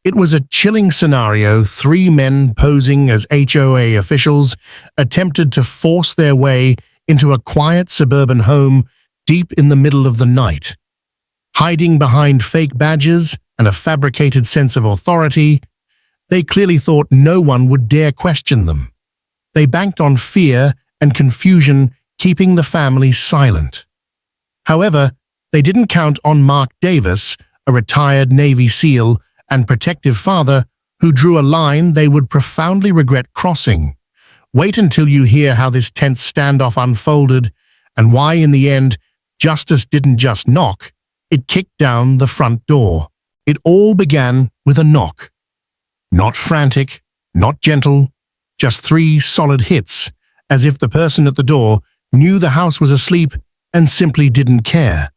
It was a chilling scenario. Three men posing as HOA officials attempted to force their way into a quiet suburban home deep in the middle of the night. Hiding behind fake badges and a fabricated sense of authority, they clearly thought no one would dare question them. They banked on fear and confusion, keeping the family silent. However, they didn't count on Mark Davis, a retired Navy SEAL and protective father who drew a line they would profoundly regret crossing. Wait until you hear how this tense standoff unfolded and why, in the end, justice didn't just knock, it kicked down the front door. It all began with a knock. Not frantic, not gentle, just 3 solid hits, as if the person at the door knew the house was asleep and simply didn't care.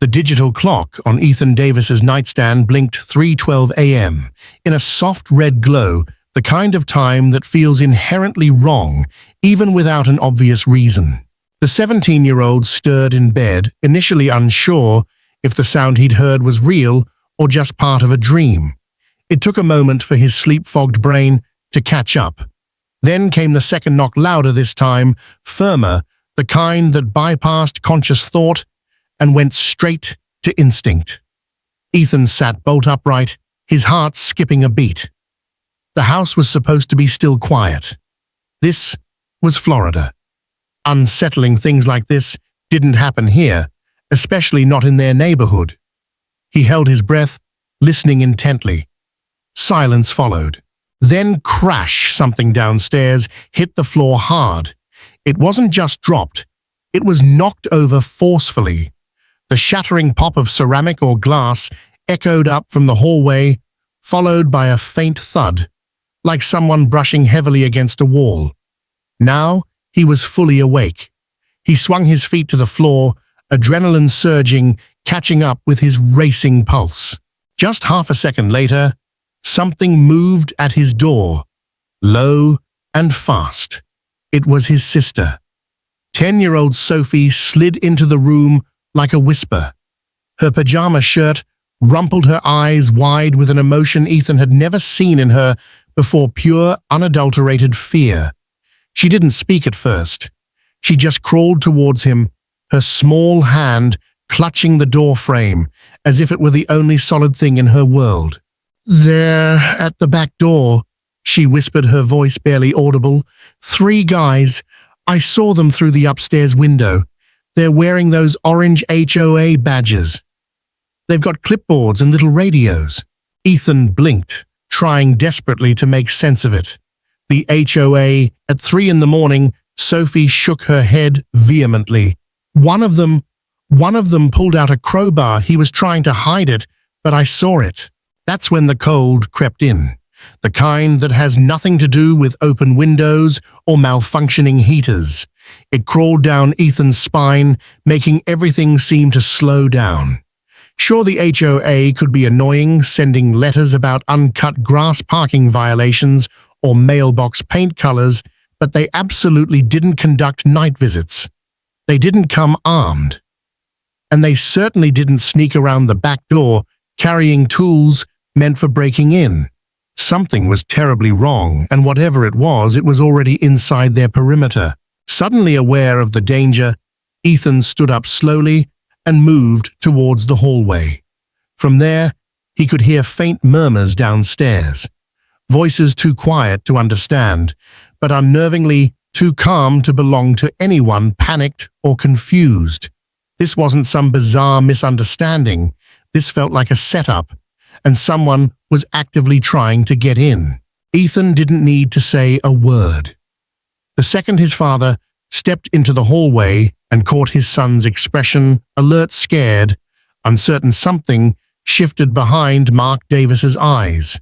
The digital clock on Ethan Davis's nightstand blinked 3:12 a.m. in a soft red glow, the kind of time that feels inherently wrong, even without an obvious reason. The 17-year-old stirred in bed, initially unsure if the sound he'd heard was real or just part of a dream. It took a moment for his sleep-fogged brain to catch up. Then came the second knock, louder this time, firmer, the kind that bypassed conscious thought and went straight to instinct. Ethan sat bolt upright, his heart skipping a beat. The house was supposed to be still quiet. This was Florida. Unsettling things like this didn't happen here, especially not in their neighborhood. He held his breath, listening intently. Silence followed. Then crash, something downstairs hit the floor hard. It wasn't just dropped, it was knocked over forcefully. The shattering pop of ceramic or glass echoed up from the hallway, followed by a faint thud, like someone brushing heavily against a wall. Now he was fully awake. He swung his feet to the floor, adrenaline surging, catching up with his racing pulse. Just half a second later, something moved at his door, low and fast. It was his sister. 10-year-old Sophie slid into the room like a whisper. Her pajama shirt rumpled, her eyes wide with an emotion Ethan had never seen in her before, pure, unadulterated fear. She didn't speak at first. She just crawled towards him, her small hand clutching the door frame, as if it were the only solid thing in her world. "There, at the back door," she whispered, her voice barely audible. "3 guys. I saw them through the upstairs window. They're wearing those orange HOA badges. They've got clipboards and little radios." Ethan blinked, trying desperately to make sense of it. The HOA, at 3 in the morning, Sophie shook her head vehemently. One of them pulled out a crowbar. He was trying to hide it, but I saw it." That's when the cold crept in, the kind that has nothing to do with open windows or malfunctioning heaters. It crawled down Ethan's spine, making everything seem to slow down. Sure, the HOA could be annoying, sending letters about uncut grass parking violations or mailbox paint colors, but they absolutely didn't conduct night visits. They didn't come armed. And they certainly didn't sneak around the back door carrying tools meant for breaking in. Something was terribly wrong, and whatever it was already inside their perimeter. Suddenly aware of the danger, Ethan stood up slowly and moved towards the hallway. From there, he could hear faint murmurs downstairs. Voices too quiet to understand, but unnervingly too calm to belong to anyone panicked or confused. This wasn't some bizarre misunderstanding. This felt like a setup, and someone was actively trying to get in. Ethan didn't need to say a word. The second his father stepped into the hallway and caught his son's expression, alert, scared, uncertain, something shifted behind Mark Davis's eyes.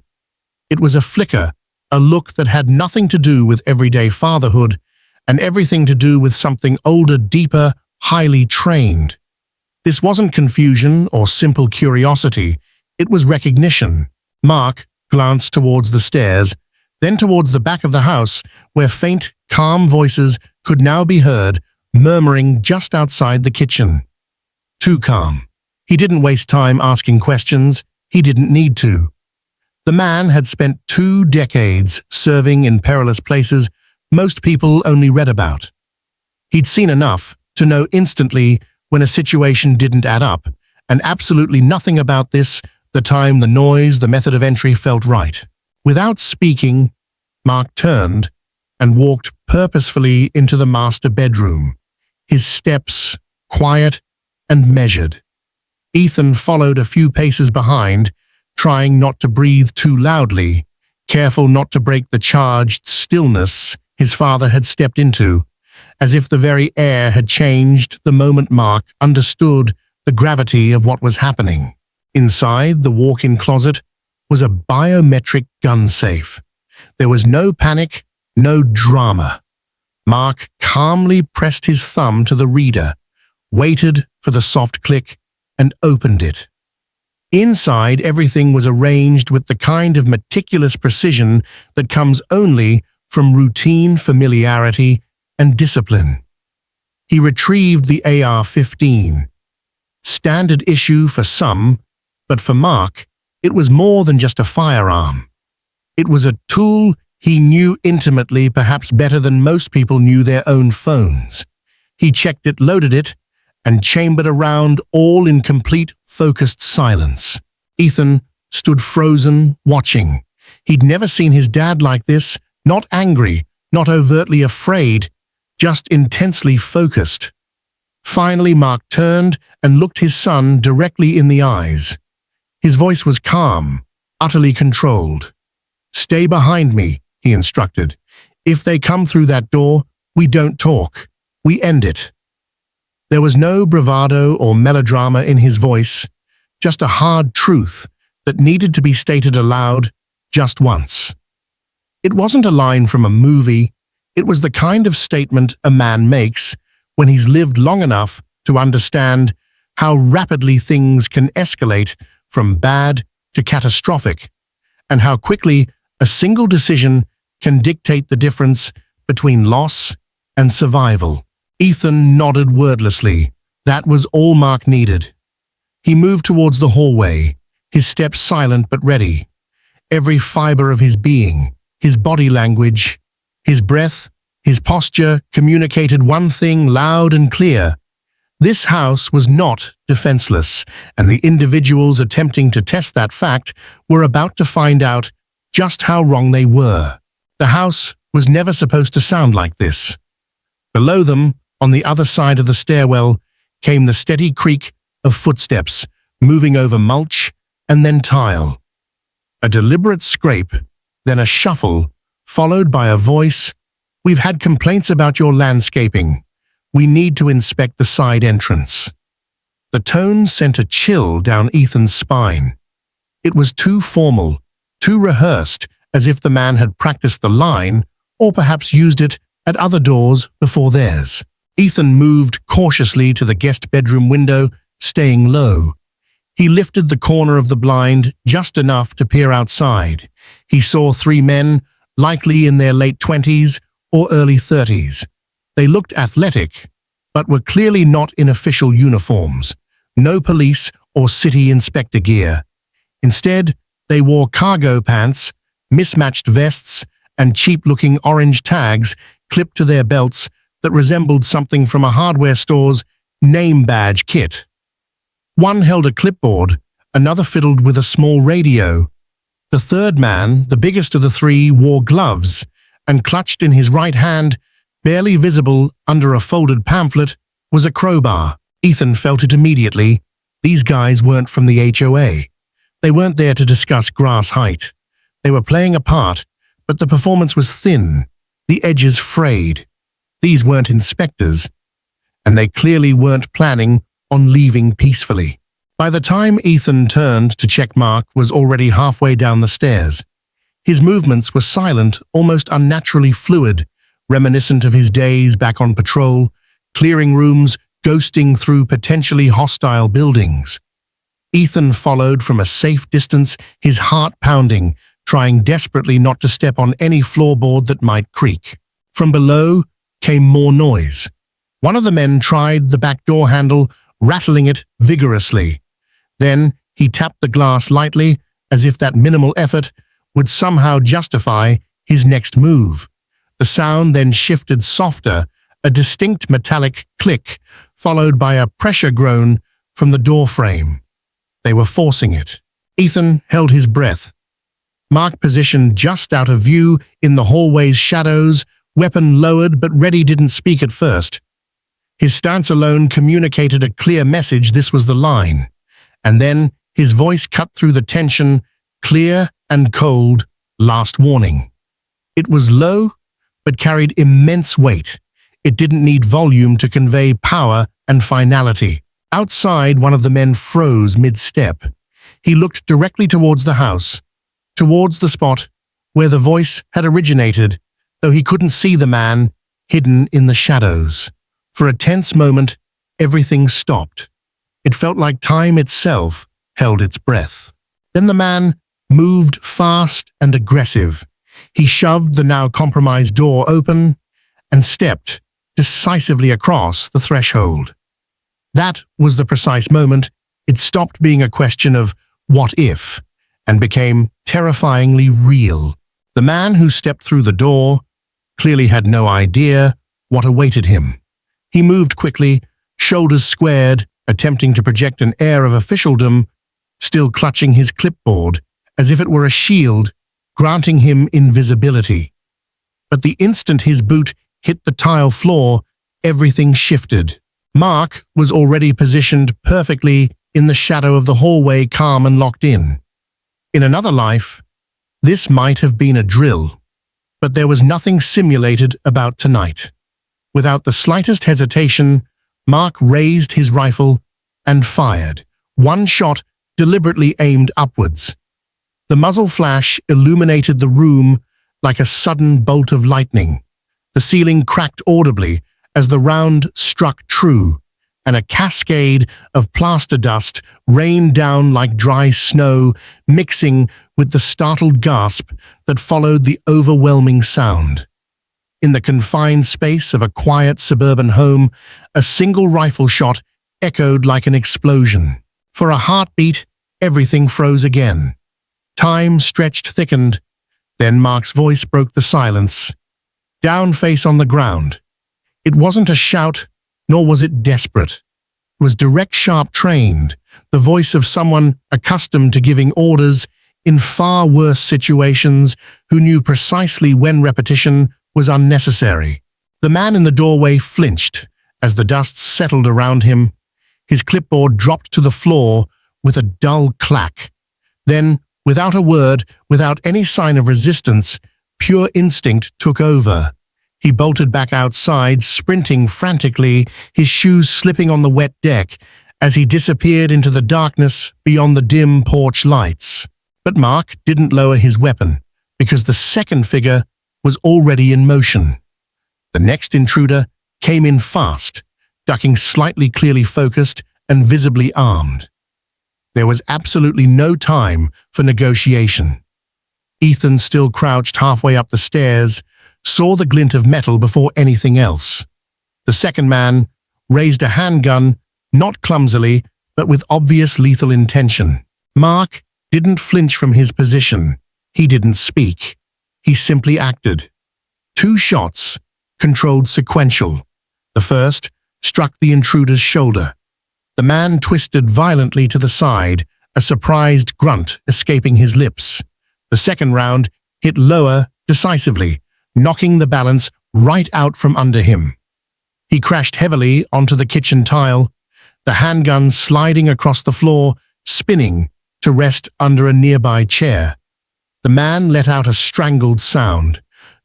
It was a flicker, a look that had nothing to do with everyday fatherhood and everything to do with something older, deeper, highly trained. This wasn't confusion or simple curiosity, it was recognition. Mark glanced towards the stairs, then towards the back of the house, where faint, calm voices could now be heard, murmuring just outside the kitchen. Too calm. He didn't waste time asking questions. He didn't need to. The man had spent 2 decades serving in perilous places most people only read about. He'd seen enough to know instantly when a situation didn't add up, and absolutely nothing about this, the time, the noise, the method of entry felt right. Without speaking, Mark turned and walked purposefully into the master bedroom, his steps quiet and measured. Ethan followed a few paces behind, trying not to breathe too loudly, careful not to break the charged stillness his father had stepped into, as if the very air had changed the moment Mark understood the gravity of what was happening. Inside the walk-in closet was a biometric gun safe. There was no panic, no drama. Mark calmly pressed his thumb to the reader, waited for the soft click, and opened it. Inside, everything was arranged with the kind of meticulous precision that comes only from routine familiarity and discipline. He retrieved the AR-15. Standard issue for some, but for Mark, it was more than just a firearm. It was a tool he knew intimately, perhaps better than most people knew their own phones. He checked it, loaded it, and chambered around, all in complete, focused silence. Ethan stood frozen, watching. He'd never seen his dad like this, not angry, not overtly afraid, just intensely focused. Finally, Mark turned and looked his son directly in the eyes. His voice was calm, utterly controlled. "Stay behind me," he instructed. "If they come through that door, we don't talk. We end it." There was no bravado or melodrama in his voice, just a hard truth that needed to be stated aloud just once. It wasn't a line from a movie. It was the kind of statement a man makes when he's lived long enough to understand how rapidly things can escalate from bad to catastrophic, and how quickly a single decision can dictate the difference between loss and survival. Ethan nodded wordlessly. That was all Mark needed. He moved towards the hallway, his steps silent but ready. Every fiber of his being, his body language, his breath, his posture communicated one thing loud and clear. This house was not defenseless, and the individuals attempting to test that fact were about to find out just how wrong they were. The house was never supposed to sound like this. Below them, on the other side of the stairwell, came the steady creak of footsteps, moving over mulch and then tile. A deliberate scrape, then a shuffle, followed by a voice. "We've had complaints about your landscaping. We need to inspect the side entrance." The tone sent a chill down Ethan's spine. It was too formal, too rehearsed, as if the man had practiced the line, or perhaps used it at other doors before theirs. Ethan moved cautiously to the guest bedroom window, staying low. He lifted the corner of the blind just enough to peer outside. He saw 3 men, likely in their late 20s or early 30s. They looked athletic, but were clearly not in official uniforms. No police or city inspector gear. Instead, they wore cargo pants, mismatched vests, and cheap-looking orange tags clipped to their belts that resembled something from a hardware store's name badge kit. One held a clipboard, another fiddled with a small radio. The third man, the biggest of the 3, wore gloves, and clutched in his right hand, barely visible under a folded pamphlet, was a crowbar. Ethan felt it immediately. These guys weren't from the HOA. They weren't there to discuss grass height. They were playing a part, but the performance was thin, the edges frayed. These weren't inspectors, and they clearly weren't planning on leaving peacefully. By the time Ethan turned to check, Mark was already halfway down the stairs. His movements were silent, almost unnaturally fluid, reminiscent of his days back on patrol, clearing rooms, ghosting through potentially hostile buildings. Ethan followed from a safe distance, his heart pounding, trying desperately not to step on any floorboard that might creak. From below came more noise. One of the men tried the back door handle, rattling it vigorously. Then he tapped the glass lightly, as if that minimal effort would somehow justify his next move. The sound then shifted softer, a distinct metallic click, followed by a pressure groan from the door frame. They were forcing it. Ethan held his breath. Mark positioned just out of view in the hallway's shadows, weapon lowered but ready, didn't speak at first. His stance alone communicated a clear message. This was the line. And then his voice cut through the tension, clear and cold, last warning. It was low, but carried immense weight. It didn't need volume to convey power and finality. Outside, one of the men froze mid-step. He looked directly towards the house, towards the spot where the voice had originated, though he couldn't see the man hidden in the shadows. For a tense moment, everything stopped. It felt like time itself held its breath. Then the man moved fast and aggressive. He shoved the now compromised door open and stepped decisively across the threshold. That was the precise moment it stopped being a question of what if and became terrifyingly real. The man who stepped through the door clearly had no idea what awaited him. He moved quickly, shoulders squared, attempting to project an air of officialdom, still clutching his clipboard as if it were a shield, granting him invisibility. But the instant his boot hit the tile floor, everything shifted. Mark was already positioned perfectly in the shadow of the hallway, calm and locked in. In another life, this might have been a drill, but there was nothing simulated about tonight. Without the slightest hesitation, Mark raised his rifle and fired, one shot deliberately aimed upwards. The muzzle flash illuminated the room like a sudden bolt of lightning. The ceiling cracked audibly as the round struck true, and a cascade of plaster dust rained down like dry snow, mixing with the startled gasp that followed the overwhelming sound. In the confined space of a quiet suburban home, a single rifle shot echoed like an explosion. For a heartbeat, everything froze again. Time stretched, thickened. Then Mark's voice broke the silence. Down, face on the ground. It wasn't a shout, nor was it desperate. It was direct, sharp, trained, the voice of someone accustomed to giving orders in far worse situations, who knew precisely when repetition was unnecessary. The man in the doorway flinched as the dust settled around him. His clipboard dropped to the floor with a dull clack. Then, without a word, without any sign of resistance, pure instinct took over. He bolted back outside, sprinting frantically, his shoes slipping on the wet deck as he disappeared into the darkness beyond the dim porch lights. But Mark didn't lower his weapon, because the second figure was already in motion. The next intruder came in fast, ducking slightly, clearly focused and visibly armed. There was absolutely no time for negotiation. Ethan, still crouched halfway up the stairs, saw the glint of metal before anything else. The second man raised a handgun, not clumsily, but with obvious lethal intention. Mark didn't flinch from his position. He didn't speak. He simply acted. 2 shots, controlled, sequential. The first struck the intruder's shoulder. The man twisted violently to the side, a surprised grunt escaping his lips. The second round hit lower, decisively, knocking the balance right out from under him. He crashed heavily onto the kitchen tile, the handgun sliding across the floor, spinning to rest under a nearby chair. The man let out a strangled sound.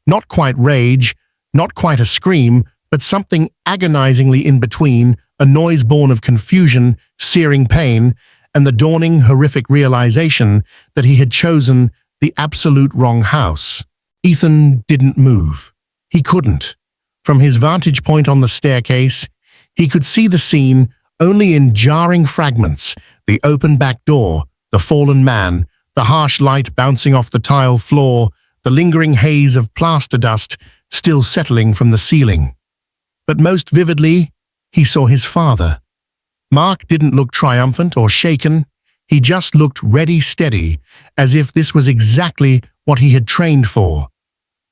Not quite rage, not quite a scream, but something agonizingly in between, a noise born of confusion, searing pain, and the dawning horrific realization that he had chosen the absolute wrong house. Ethan didn't move. He couldn't. From his vantage point on the staircase, he could see the scene only in jarring fragments: the open back door, the fallen man, the harsh light bouncing off the tile floor, the lingering haze of plaster dust still settling from the ceiling. But most vividly, he saw his father. Mark didn't look triumphant or shaken. He just looked ready steady, as if this was exactly what he had trained for.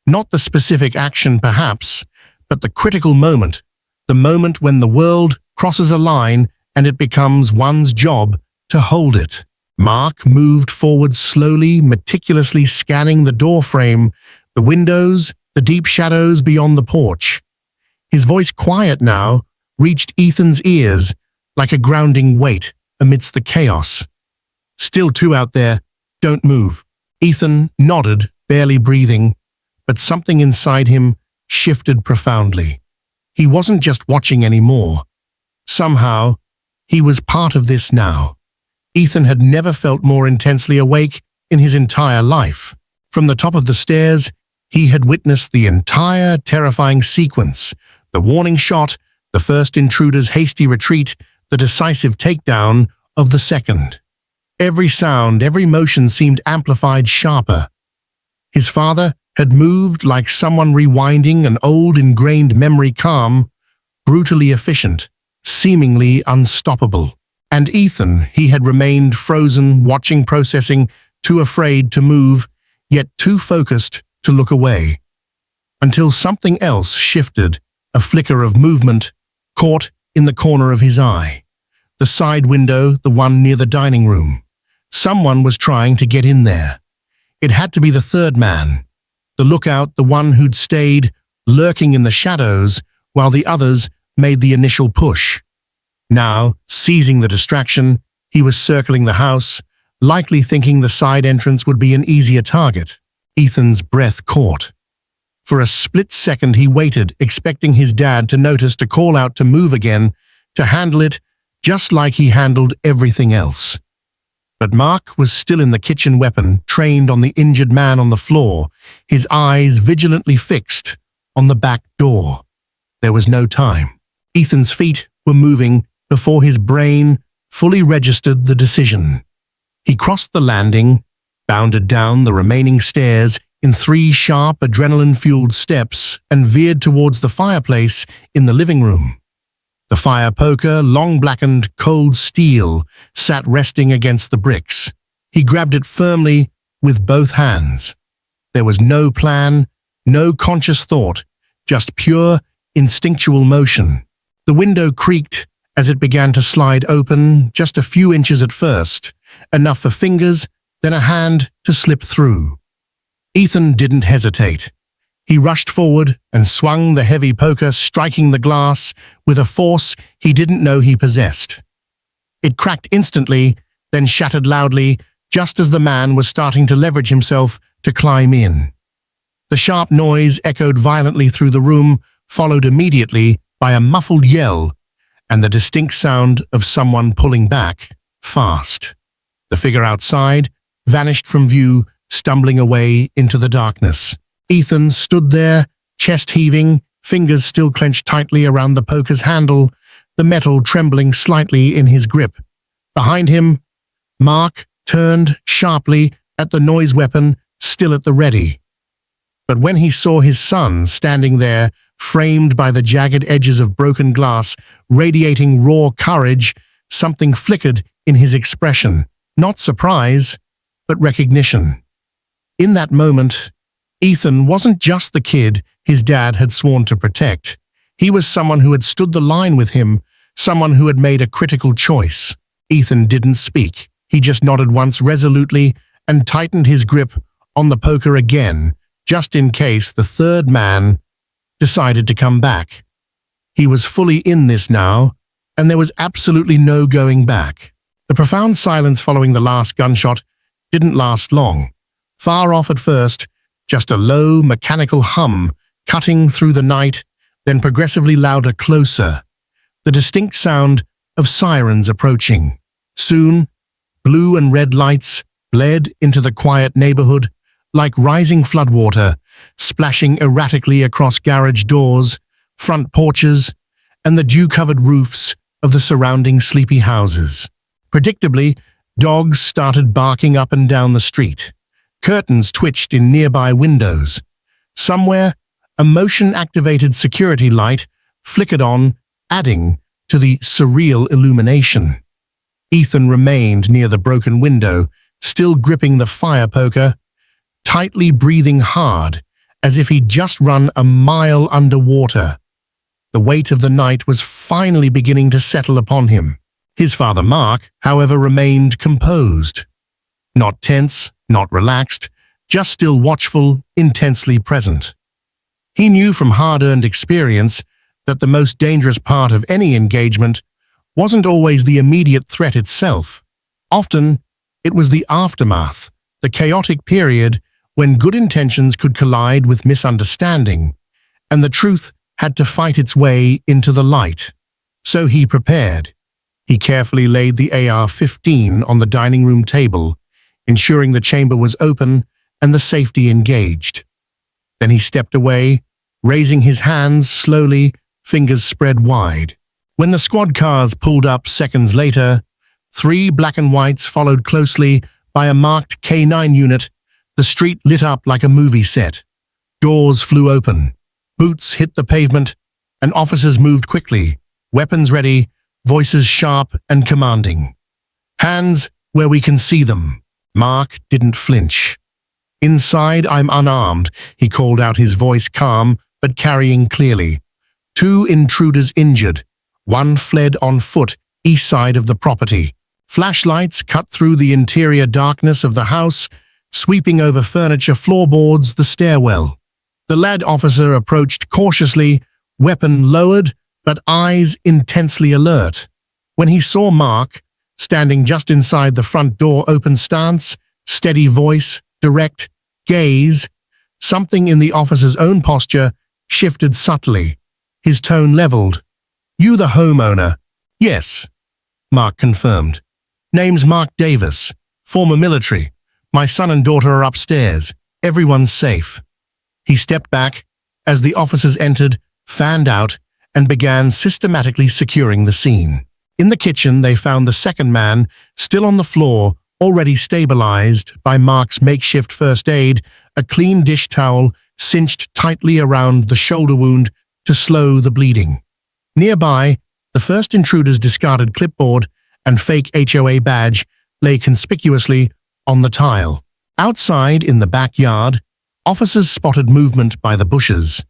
Not the specific action, perhaps, but the critical moment, the moment when the world crosses a line and it becomes one's job to hold it. Mark moved forward slowly, meticulously scanning the doorframe, the windows, the deep shadows beyond the porch. His voice, quiet now, reached Ethan's ears like a grounding weight amidst the chaos. "Still two out there. Don't move." Ethan nodded, barely breathing, but something inside him shifted profoundly. He wasn't just watching anymore. Somehow, he was part of this now. Ethan had never felt more intensely awake in his entire life. From the top of the stairs, he had witnessed the entire terrifying sequence, the warning shot, the first intruder's hasty retreat, the decisive takedown of the second. Every sound, every motion seemed amplified sharper. His father had moved like someone rewinding an old ingrained memory, calm, brutally efficient, seemingly unstoppable. And Ethan, he had remained frozen, watching, processing, too afraid to move, yet too focused to look away. Until something else shifted, a flicker of movement, caught in the corner of his eye. The side window, the one near the dining room. Someone was trying to get in there. It had to be the third man, the lookout, the one who'd stayed lurking in the shadows while the others made the initial push. Now, seizing the distraction, he was circling the house, likely thinking the side entrance would be an easier target. Ethan's breath caught. For a split second he waited, expecting his dad to notice, to call out, to move again, to handle it just like he handled everything else. But Mark was still in the kitchen, weapon trained on the injured man on the floor, his eyes vigilantly fixed on the back door. There was no time. Ethan's feet were moving before his brain fully registered the decision. He crossed the landing, bounded down the remaining stairs in 3 sharp, adrenaline-fueled steps, and veered towards the fireplace in the living room. The fire poker, long blackened, cold steel, sat resting against the bricks. He grabbed it firmly with both hands. There was no plan, no conscious thought, just pure, instinctual motion. The window creaked as it began to slide open, just a few inches at first, enough for fingers, then a hand to slip through. Ethan didn't hesitate. He rushed forward and swung the heavy poker, striking the glass with a force he didn't know he possessed. It cracked instantly, then shattered loudly, just as the man was starting to leverage himself to climb in. The sharp noise echoed violently through the room, followed immediately by a muffled yell and the distinct sound of someone pulling back, fast. The figure outside vanished from view, stumbling away into the darkness. Ethan stood there, chest heaving, fingers still clenched tightly around the poker's handle, the metal trembling slightly in his grip. Behind him, Mark turned sharply at the noise weapon, still at the ready. But when he saw his son standing there, framed by the jagged edges of broken glass, radiating raw courage, something flickered in his expression. Not surprise, but recognition. In that moment, Ethan wasn't just the kid his dad had sworn to protect. He was someone who had stood the line with him, someone who had made a critical choice. Ethan didn't speak. He just nodded once resolutely and tightened his grip on the poker again, just in case the third man decided to come back. He was fully in this now, and there was absolutely no going back. The profound silence following the last gunshot didn't last long. Far off at first, just a low, mechanical hum cutting through the night, then progressively louder, closer. The distinct sound of sirens approaching. Soon, blue and red lights bled into the quiet neighborhood like rising floodwater, splashing erratically across garage doors, front porches, and the dew-covered roofs of the surrounding sleepy houses. Predictably, dogs started barking up and down the street. Curtains twitched in nearby windows. Somewhere, a motion-activated security light flickered on, adding to the surreal illumination. Ethan remained near the broken window, still gripping the fire poker, tightly breathing hard, as if he'd just run a mile underwater. The weight of the night was finally beginning to settle upon him. His father Mark, however, remained composed. Not tense, not relaxed, just still watchful, intensely present. He knew from hard-earned experience that the most dangerous part of any engagement wasn't always the immediate threat itself. Often, it was the aftermath, the chaotic period when good intentions could collide with misunderstanding, and the truth had to fight its way into the light. So he prepared. He carefully laid the AR-15 on the dining room table, ensuring the chamber was open and the safety engaged. Then he stepped away, raising his hands slowly, fingers spread wide. When the squad cars pulled up seconds later, 3 black and whites followed closely by a marked K9 unit. The street lit up like a movie set. Doors flew open, boots hit the pavement, and officers moved quickly, weapons ready, voices sharp and commanding. "Hands where we can see them." Mark didn't flinch. "Inside, I'm unarmed," he called out, his voice calm but carrying clearly. 2 intruders injured. 1 fled on foot east side of the property. Flashlights cut through the interior darkness of the house, sweeping over furniture, floorboards, the stairwell. The lad officer approached cautiously, weapon lowered, but eyes intensely alert. When he saw Mark, standing just inside the front door, open stance, steady voice, direct gaze, something in the officer's own posture shifted subtly. His tone leveled. "You the homeowner?" "Yes," Mark confirmed. "Name's Mark Davis, former military. My son and daughter are upstairs. Everyone's safe." He stepped back as the officers entered, fanned out, and began systematically securing the scene. In the kitchen, they found the second man still on the floor, already stabilized by Mark's makeshift first aid, a clean dish towel cinched tightly around the shoulder wound to slow the bleeding. Nearby, the first intruder's discarded clipboard and fake HOA badge lay conspicuously on the tile. Outside, in the backyard, officers spotted movement by the bushes.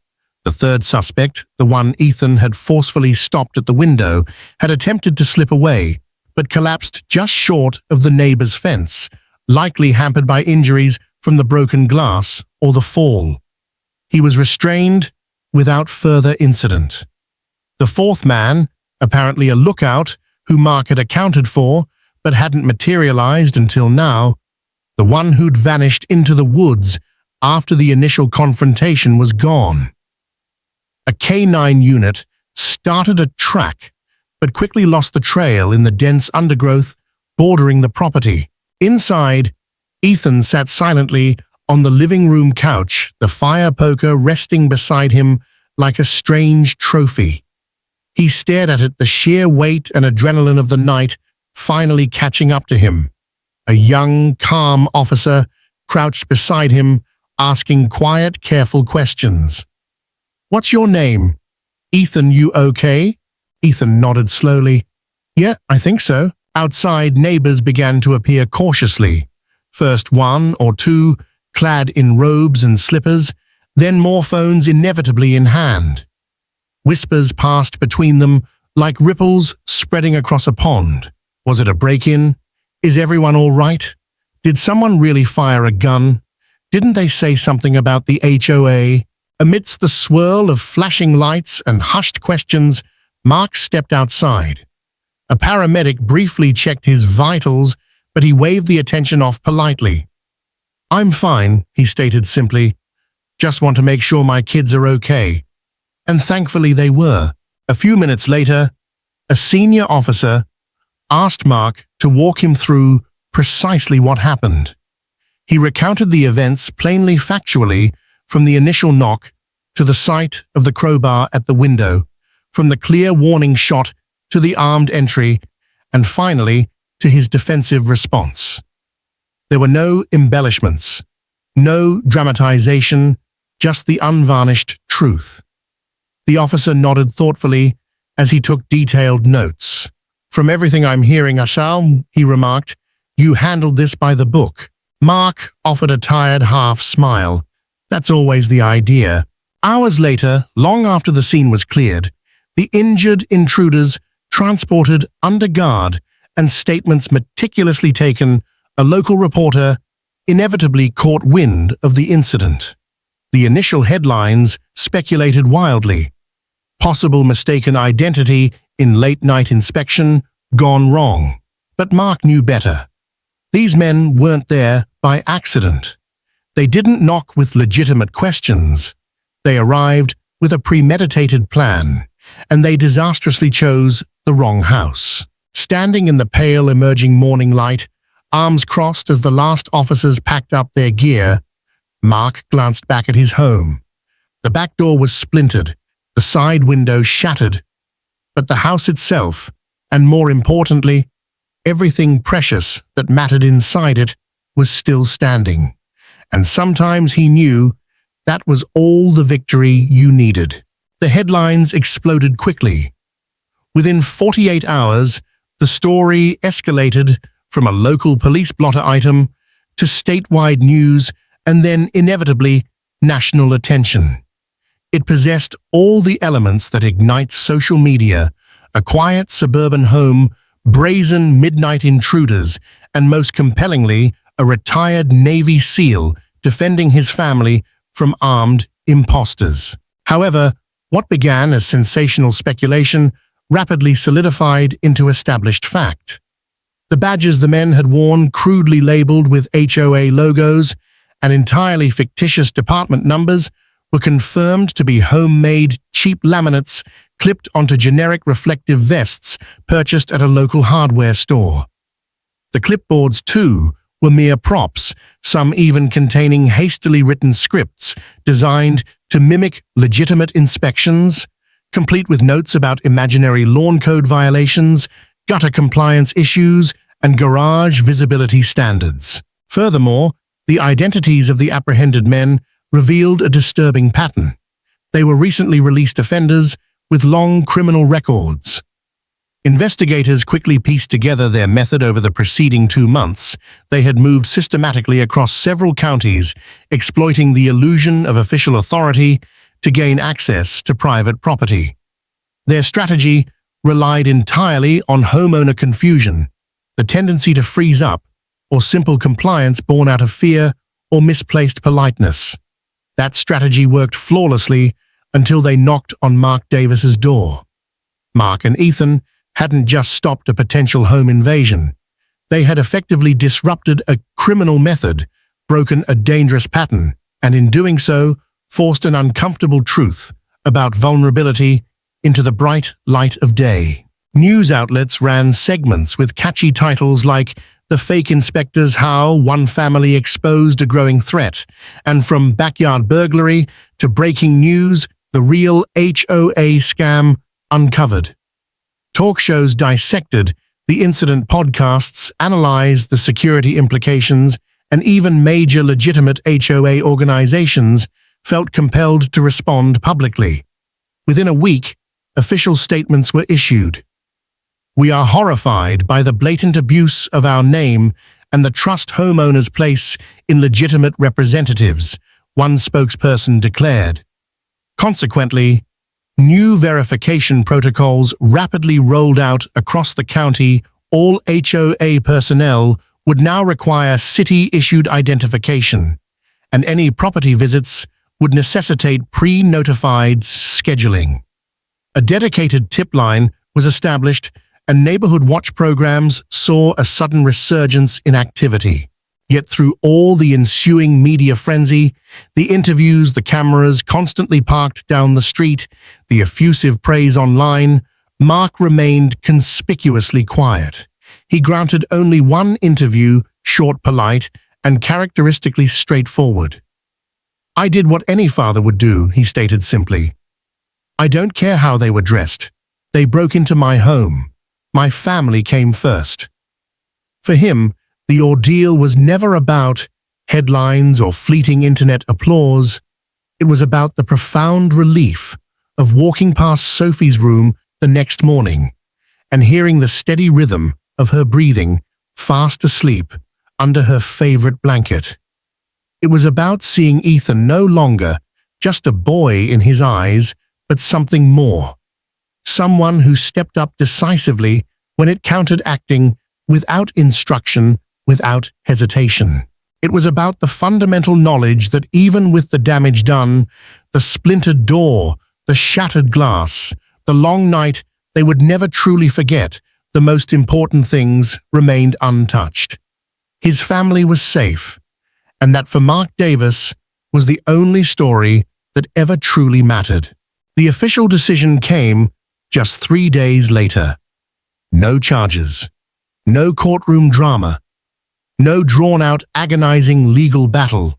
The third suspect, the one Ethan had forcefully stopped at the window, had attempted to slip away, but collapsed just short of the neighbor's fence, likely hampered by injuries from the broken glass or the fall. He was restrained without further incident. The fourth man, apparently a lookout who Mark had accounted for but hadn't materialized until now, the one who'd vanished into the woods after the initial confrontation, was gone. A K9 unit started a track, but quickly lost the trail in the dense undergrowth bordering the property. Inside, Ethan sat silently on the living room couch, the fire poker resting beside him like a strange trophy. He stared at it, the sheer weight and adrenaline of the night finally catching up to him. A young, calm officer crouched beside him, asking quiet, careful questions. "What's your name?" "Ethan, you okay?" Ethan nodded slowly. "Yeah, I think so." Outside, neighbors began to appear cautiously. First 1 or 2, clad in robes and slippers, then more, phones inevitably in hand. Whispers passed between them like ripples spreading across a pond. Was it a break-in? Is everyone all right? Did someone really fire a gun? Didn't they say something about the HOA? Amidst the swirl of flashing lights and hushed questions, Mark stepped outside. A paramedic briefly checked his vitals, but he waved the attention off politely. "I'm fine," he stated simply. "Just want to make sure my kids are okay." And thankfully they were. A few minutes later, a senior officer asked Mark to walk him through precisely what happened. He recounted the events plainly, factually, from the initial knock to the sight of the crowbar at the window, from the clear warning shot to the armed entry, and finally to his defensive response. There were no embellishments, no dramatization, just the unvarnished truth. The officer nodded thoughtfully as he took detailed notes. From everything I'm hearing, Ashal, he remarked, you handled this by the book. Mark offered a tired half-smile. That's always the idea. Hours later, long after the scene was cleared, the injured intruders, transported under guard and statements meticulously taken, a local reporter inevitably caught wind of the incident. The initial headlines speculated wildly. Possible mistaken identity in late-night inspection gone wrong. But Mark knew better. These men weren't there by accident. They didn't knock with legitimate questions. They arrived with a premeditated plan, and they disastrously chose the wrong house. Standing in the pale emerging morning light, arms crossed as the last officers packed up their gear, Mark glanced back at his home. The back door was splintered, the side window shattered, but the house itself, and more importantly, everything precious that mattered inside it, was still standing. And sometimes he knew that was all the victory you needed. The headlines exploded quickly. Within 48 hours, the story escalated from a local police blotter item to statewide news and then, inevitably, national attention. It possessed all the elements that ignite social media: a quiet suburban home, brazen midnight intruders, and most compellingly, a retired Navy SEAL defending his family from armed imposters. However, what began as sensational speculation rapidly solidified into established fact. The badges the men had worn, crudely labeled with HOA logos and entirely fictitious department numbers, were confirmed to be homemade, cheap laminates clipped onto generic reflective vests purchased at a local hardware store. The clipboards, too, were mere props, some even containing hastily written scripts designed to mimic legitimate inspections, complete with notes about imaginary lawn code violations, gutter compliance issues, and garage visibility standards. Furthermore, the identities of the apprehended men revealed a disturbing pattern. They were recently released offenders with long criminal records. Investigators quickly pieced together their method over the preceding 2 months. They had moved systematically across several counties, exploiting the illusion of official authority to gain access to private property. Their strategy relied entirely on homeowner confusion, the tendency to freeze up, or simple compliance born out of fear or misplaced politeness. That strategy worked flawlessly until they knocked on Mark Davis's door. Mark and Ethan hadn't just stopped a potential home invasion. They had effectively disrupted a criminal method, broken a dangerous pattern, and in doing so, forced an uncomfortable truth about vulnerability into the bright light of day. News outlets ran segments with catchy titles like "The Fake Inspectors: How One Family Exposed a Growing Threat," and from backyard burglary to breaking news, the real HOA scam uncovered. Talk shows dissected the incident, podcasts analyzed the security implications, and even major legitimate HOA organizations felt compelled to respond publicly. Within a week, official statements were issued. "We are horrified by the blatant abuse of our name and the trust homeowners place in legitimate representatives," one spokesperson declared. Consequently, new verification protocols rapidly rolled out across the county. All HOA personnel would now require city-issued identification, and any property visits would necessitate pre-notified scheduling. A dedicated tip line was established, and neighborhood watch programs saw a sudden resurgence in activity. Yet through all the ensuing media frenzy, the interviews, the cameras constantly parked down the street, the effusive praise online, Mark remained conspicuously quiet. He granted only one interview, short, polite, and characteristically straightforward. "I did what any father would do," he stated simply. "I don't care how they were dressed. They broke into my home. My family came first." For him, the ordeal was never about headlines or fleeting internet applause. It was about the profound relief of walking past Sophie's room the next morning and hearing the steady rhythm of her breathing, fast asleep under her favorite blanket. It was about seeing Ethan no longer just a boy in his eyes, but something more. Someone who stepped up decisively when it counted, acting without instruction, without hesitation. It was about the fundamental knowledge that even with the damage done, the splintered door, the shattered glass, the long night, they would never truly forget. The most important things remained untouched. His family was safe, and that for Mark Davis was the only story that ever truly mattered. The official decision came just 3 days later. No charges, no courtroom drama, no drawn-out, agonizing legal battle.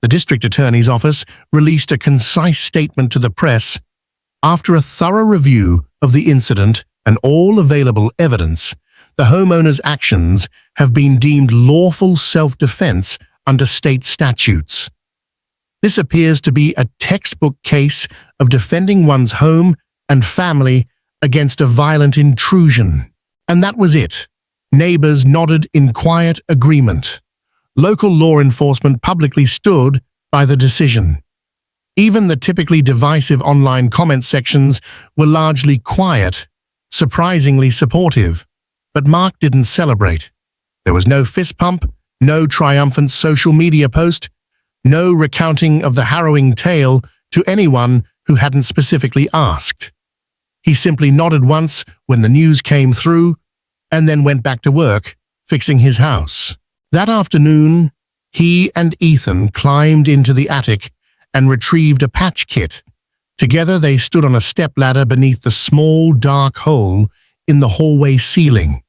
The district attorney's office released a concise statement to the press. After a thorough review of the incident and all available evidence, the homeowner's actions have been deemed lawful self-defense under state statutes. This appears to be a textbook case of defending one's home and family against a violent intrusion. And that was it. Neighbors nodded in quiet agreement. Local law enforcement publicly stood by the decision. Even the typically divisive online comment sections were largely quiet, surprisingly supportive. But Mark didn't celebrate. There was no fist pump, no triumphant social media post, no recounting of the harrowing tale to anyone who hadn't specifically asked. He simply nodded once when the news came through, and then went back to work, fixing his house. That afternoon, he and Ethan climbed into the attic and retrieved a patch kit. Together they stood on a stepladder beneath the small, dark hole in the hallway ceiling.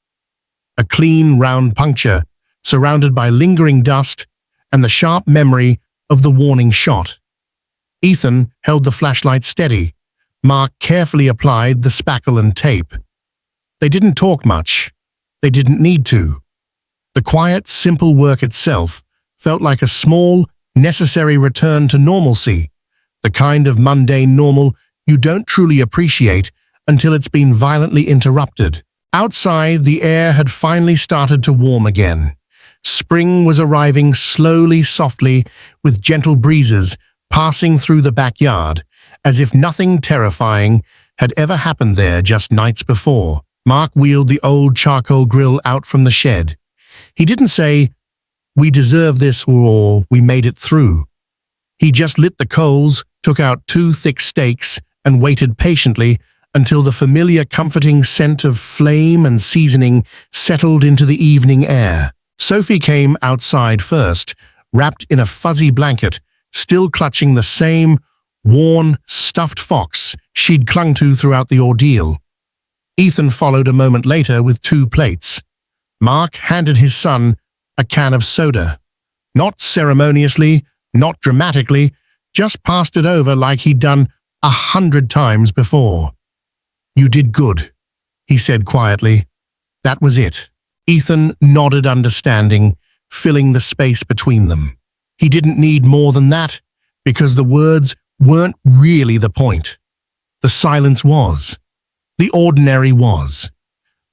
A clean, round puncture, surrounded by lingering dust and the sharp memory of the warning shot. Ethan held the flashlight steady. Mark carefully applied the spackle and tape. They didn't talk much. They didn't need to. The quiet, simple work itself felt like a small, necessary return to normalcy, the kind of mundane normal you don't truly appreciate until it's been violently interrupted. Outside, the air had finally started to warm again. Spring was arriving slowly, softly, with gentle breezes passing through the backyard, as if nothing terrifying had ever happened there just nights before. Mark wheeled the old charcoal grill out from the shed. He didn't say, "We deserve this," or "We made it through." He just lit the coals, took out 2 thick steaks, and waited patiently until the familiar comforting scent of flame and seasoning settled into the evening air. Sophie came outside first, wrapped in a fuzzy blanket, still clutching the same worn, stuffed fox she'd clung to throughout the ordeal. Ethan followed a moment later with 2 plates. Mark handed his son a can of soda. Not ceremoniously, not dramatically, just passed it over like he'd done 100 times before. "You did good," he said quietly. That was it. Ethan nodded understanding, filling the space between them. He didn't need more than that, because the words weren't really the point. The silence was. The ordinary was.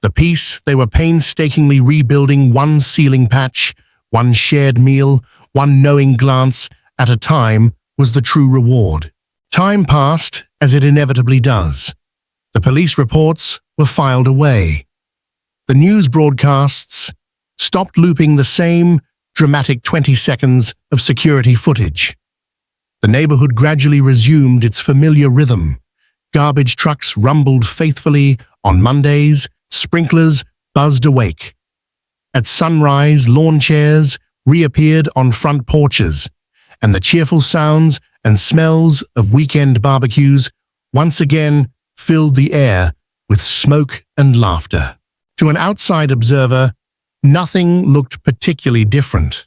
The peace they were painstakingly rebuilding, one ceiling patch, one shared meal, one knowing glance at a time, was the true reward. Time passed, as it inevitably does. The police reports were filed away. The news broadcasts stopped looping the same dramatic 20 seconds of security footage. The neighborhood gradually resumed its familiar rhythm. Garbage trucks rumbled faithfully on Mondays, sprinklers buzzed awake. At sunrise, lawn chairs reappeared on front porches, and the cheerful sounds and smells of weekend barbecues once again filled the air with smoke and laughter. To an outside observer, nothing looked particularly different.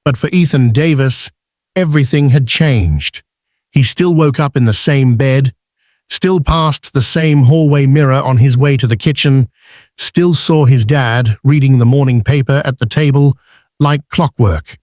But for Ethan Davis, everything had changed. He still woke up in the same bed, still passed the same hallway mirror on his way to the kitchen, still saw his dad reading the morning paper at the table like clockwork.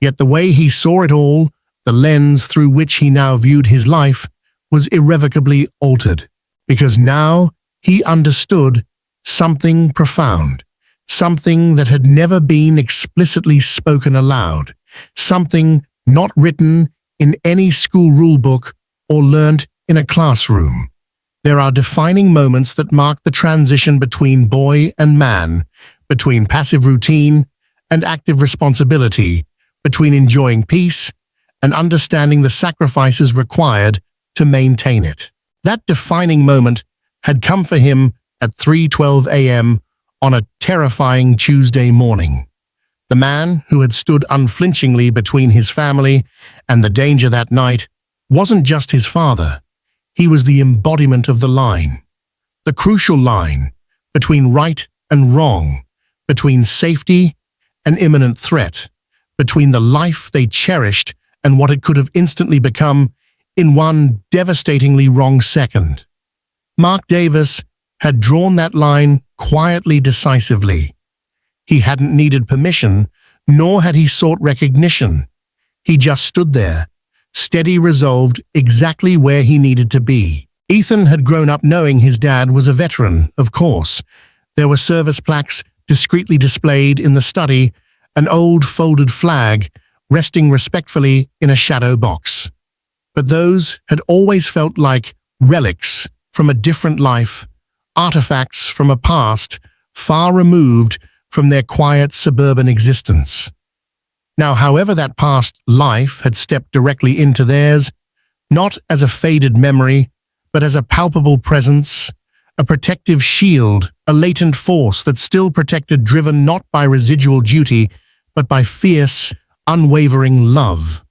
Yet the way he saw it all, the lens through which he now viewed his life, was irrevocably altered. Because now he understood something profound, something that had never been explicitly spoken aloud, something not written in any school rule book or learnt in a classroom. There are defining moments that mark the transition between boy and man, between passive routine and active responsibility, between enjoying peace and understanding the sacrifices required to maintain it. That defining moment had come for him at 3:12 a.m. on a terrifying Tuesday morning. The man who had stood unflinchingly between his family and the danger that night wasn't just his father. He was the embodiment of the line, the crucial line between right and wrong, between safety and imminent threat, between the life they cherished and what it could have instantly become in one devastatingly wrong second. Mark Davis had drawn that line quietly, decisively. He hadn't needed permission, nor had he sought recognition. He just stood there, steady, resolved, exactly where he needed to be. Ethan had grown up knowing his dad was a veteran, of course. There were service plaques discreetly displayed in the study, an old folded flag resting respectfully in a shadow box. But those had always felt like relics from a different life, artifacts from a past far removed from their quiet suburban existence. Now, however, that past life had stepped directly into theirs, not as a faded memory, but as a palpable presence, a protective shield, a latent force that still protected, driven not by residual duty, but by fierce, unwavering love.